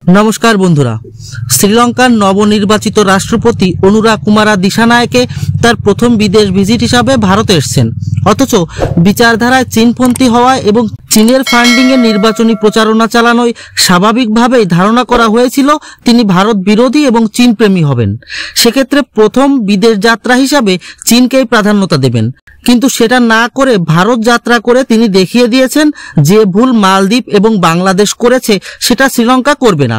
নমস্কার বন্ধুরা, শ্রীলঙ্কার নবনির্বাচিত রাষ্ট্রপতি অনুরা কুমারা দিসানায়কে তার প্রথম বিদেশ ভিজিট হিসাবে ভারতে এসেছেন। অথচ বিচারধারায় চীনপন্থী হওয়া এবং চীনের ফান্ডিংয়ে নির্বাচনী প্রচারণা চালানোয় স্বাভাবিকভাবেই ধারণা করা হয়েছিল তিনি ভারত বিরোধী এবং চীন প্রেমী হবেন। সেক্ষেত্রে প্রথম বিদেশ যাত্রা হিসাবে চীনকেই প্রাধান্যতা দেবেন, কিন্তু সেটা না করে ভারত যাত্রা করে তিনি দেখিয়ে দিয়েছেন যে ভুল মালদ্বীপ এবং বাংলাদেশ করেছে সেটা শ্রীলঙ্কা করবে না।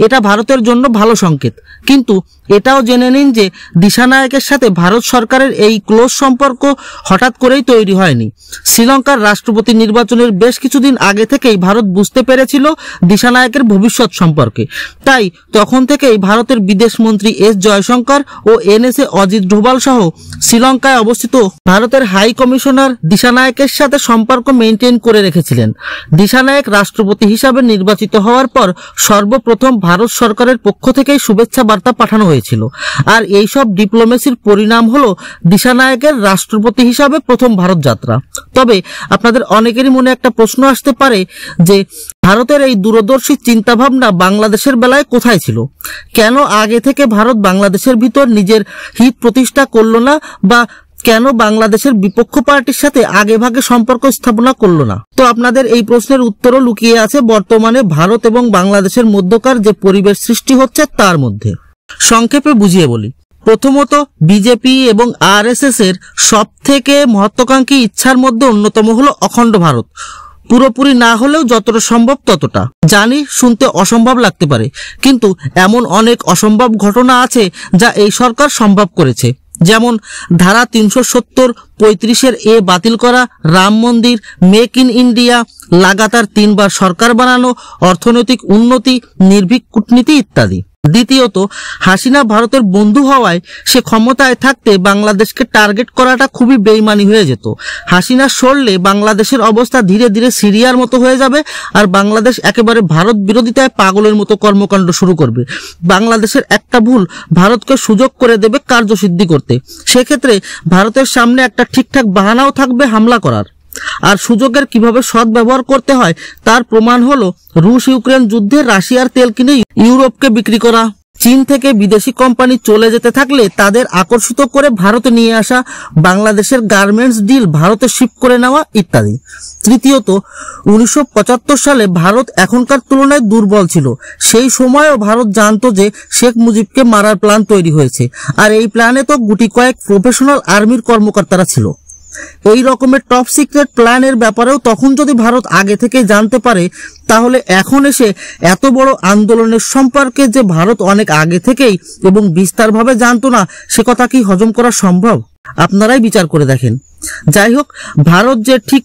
এটা ভারতের জন্য ভালো সংকেত। কিন্তু এটাও জেনে নিন যে দিসানায়কের সাথে ভারত সরকারের এই ক্লোজ সম্পর্ক হঠাৎ করেই তৈরি হয়নি। শ্রীলঙ্কার রাষ্ট্রপতি নির্বাচনের বেশ কিছুদিন আগে থেকেই ভারত বুঝতে পেরেছিল দিসানায়কের ভবিষ্যৎ সম্পর্কে। তাই তখন থেকেই ভারতের বিদেশ মন্ত্রী এস জয়শঙ্কর ও এনএসএ অজিত ডোভাল সহ শ্রীলঙ্কায় অবস্থিত ভারতের হাই কমিশনার দিসানায়কের সাথে সম্পর্ক মেনটেন করে রেখেছিলেন। দিসানায়ক রাষ্ট্রপতি হিসাবে নির্বাচিত হওয়ার পর সর্বপ্রথম ভারত সরকারের পক্ষ থেকেই শুভেচ্ছা বার্তা পাঠানো হয়েছিল। আর এইসব ডিপ্লোমেসির পরিণাম হলো দিসানায়কের রাষ্ট্রপতি হিসাবে প্রথম ভারত যাত্রা। তবে আপনাদের অনেকেরই মনে একটা প্রশ্ন আসতে পারে যে ভারতের এই দূরদর্শী চিন্তাভাবনা বাংলাদেশের বেলায় কোথায় ছিল? কেন আগে থেকে ভারত বাংলাদেশের ভিতর নিজের হিত প্রতিষ্ঠা করলো না, বা কেন বাংলাদেশের বিপক্ষ পার্টির সাথে আগে ভাগে সম্পর্ক স্থাপনা করলো না? তো আপনাদের এই প্রশ্নের উত্তরও লুকিয়ে আছে বর্তমানে ভারত এবং বাংলাদেশের মধ্যকার যে পরিবেশ সৃষ্টি হচ্ছে তার মধ্যে। সংক্ষেপে বুঝিয়ে বলি। প্রথমত, বিজেপি এবং আরএসএস এর সব থেকে মহত্বাকাঙ্ক্ষী ইচ্ছার মধ্যে অন্যতম হলো অখণ্ড ভারত। পুরোপুরি না হলেও যতটা সম্ভব ততটা। জানি শুনতে অসম্ভব লাগতে পারে, কিন্তু এমন অনেক অসম্ভব ঘটনা আছে যা এই সরকার সম্ভব করেছে। যেমন ধারা 370(35) এ বাতিল করা, রাম মন্দির, মেক ইন ইন্ডিয়া, লাগাতার 3 বার সরকার বানানো, অর্থনৈতিক উন্নতি, নির্ভীক কূটনীতি ইত্যাদি। দ্বিতীয়ত, হাসিনা ভারতের বন্ধু হওয়ায় সে ক্ষমতায় থাকতে বাংলাদেশকে টার্গেট করাটা খুবই বেইমানি হয়ে যেত। হাসিনা সরলে বাংলাদেশের অবস্থা ধীরে ধীরে সিরিয়ার মতো হয়ে যাবে, আর বাংলাদেশ একেবারে ভারত বিরোধিতায় পাগলের মতো কর্মকাণ্ড শুরু করবে। বাংলাদেশের একটা ভুল ভারতকে সুযোগ করে দেবে কার্যসিদ্ধি করতে। সেক্ষেত্রে ভারতের সামনে একটা ঠিকঠাক বাহানাও থাকবে হামলা করার। আর সুযোগের কিভাবে সদ্ব্যবহার করতে হয় তার প্রমাণ হলো রুশ ইউক্রেন যুদ্ধে রাশিয়ার তেল কিনে ইউরোপকে বিক্রি করা, চীন থেকে বিদেশি কোম্পানি চলে যেতে থাকলে তাদের আকর্ষিত করে ভারতে নিয়ে আসা, বাংলাদেশের গার্মেন্টস ডিল ভারতে শিপ করে নেওয়া ইত্যাদি। তৃতীয়ত, 1975 সালে ভারত এখনকার তুলনায় দুর্বল ছিল। সেই সময়ও ভারত জানতো যে শেখ মুজিবকে মারার প্ল্যান তৈরি হয়েছে, আর এই প্ল্যানে তো গুটি কয়েক প্রফেশনাল আর্মির কর্মকর্তারা ছিল। এই রকমের টপ সিক্রেট প্ল্যানের ব্যাপারেও তখন যদি ভারত আগে থেকে জানতে পারে, তাহলে এখন এসে এত বড় আন্দোলনের সম্পর্কে যে ভারত অনেক আগে থেকেই এবং বিস্তারভাবে জানতো না, সে কথা কি হজম করা সম্ভব? আপনারাই বিচার করে দেখেন। যাই হোক, ভারত যে ঠিক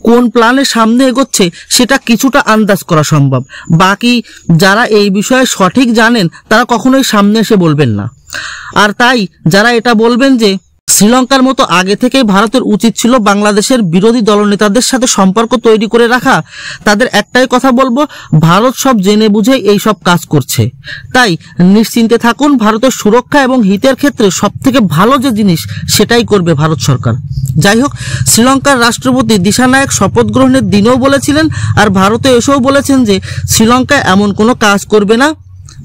কোন প্ল্যানে সামনে এগোচ্ছে সেটা কিছুটা আন্দাজ করা সম্ভব। বাকি যারা এই বিষয়ে সঠিক জানেন তারা কখনোই সামনে এসে বলবেন না। আর তাই যারা এটা বলবেন যে শ্রীলঙ্কার মতো আগে থেকেই ভারতের উচিত ছিল বাংলাদেশের বিরোধী দলনেতাদের সাথে সম্পর্ক তৈরি করে রাখা, তাদের একটাই কথা বলবো, ভারত সব জেনে বুঝেই এই সব কাজ করছে। তাই নিশ্চিন্তে থাকুন, ভারতের সুরক্ষা এবং হিতের ক্ষেত্রে সব থেকে ভালো যে জিনিস সেটাই করবে ভারত সরকার। যাই হোক, শ্রীলঙ্কার রাষ্ট্রপতি দিসানায়ক শপথ গ্রহণের দিনেও বলেছিলেন আর ভারতে এসেও বলেছেন যে শ্রীলঙ্কা এমন কোনো কাজ করবে না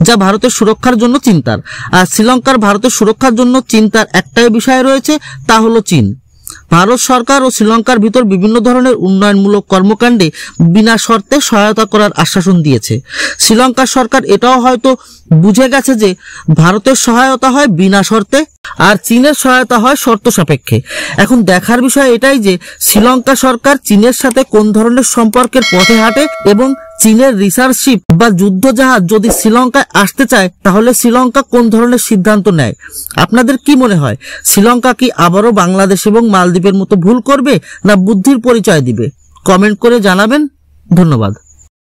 যা ভারতের সুরক্ষার জন্য চিন্তার। আর শ্রীলঙ্কার ভারতের সুরক্ষার জন্য চিন্তার একটাই বিষয় রয়েছে, তা হলো চীন। ভারত সরকার ও শ্রীলঙ্কার ভিতর বিভিন্ন ধরনের উন্নয়নমূলক কর্মকাণ্ডে বিনা শর্তে সহায়তা করার আশ্বাসন দিয়েছে। শ্রীলঙ্কার সরকার এটাও হয়তো বুঝে গেছে যে ভারতের সহায়তা হয় বিনা শর্তে আর চীনের সহায়তা হয় শর্ত সাপেক্ষে। এখন দেখার বিষয় এটাই যে শ্রীলঙ্কা সরকার চীনের সাথে কোন ধরনের সম্পর্কের পথে হাঁটে, এবং চীনের রিসার্চ শিপ বা যুদ্ধ জাহাজ যদি শ্রীলঙ্কায় আসতে চায় তাহলে শ্রীলঙ্কা কোন ধরনের সিদ্ধান্ত নেয়। আপনাদের কি মনে হয়, শ্রীলঙ্কা কি আবারও বাংলাদেশ এবং মালদ্বীপের মতো ভুল করবে, না বুদ্ধির পরিচয় দিবে? কমেন্ট করে জানাবেন। ধন্যবাদ।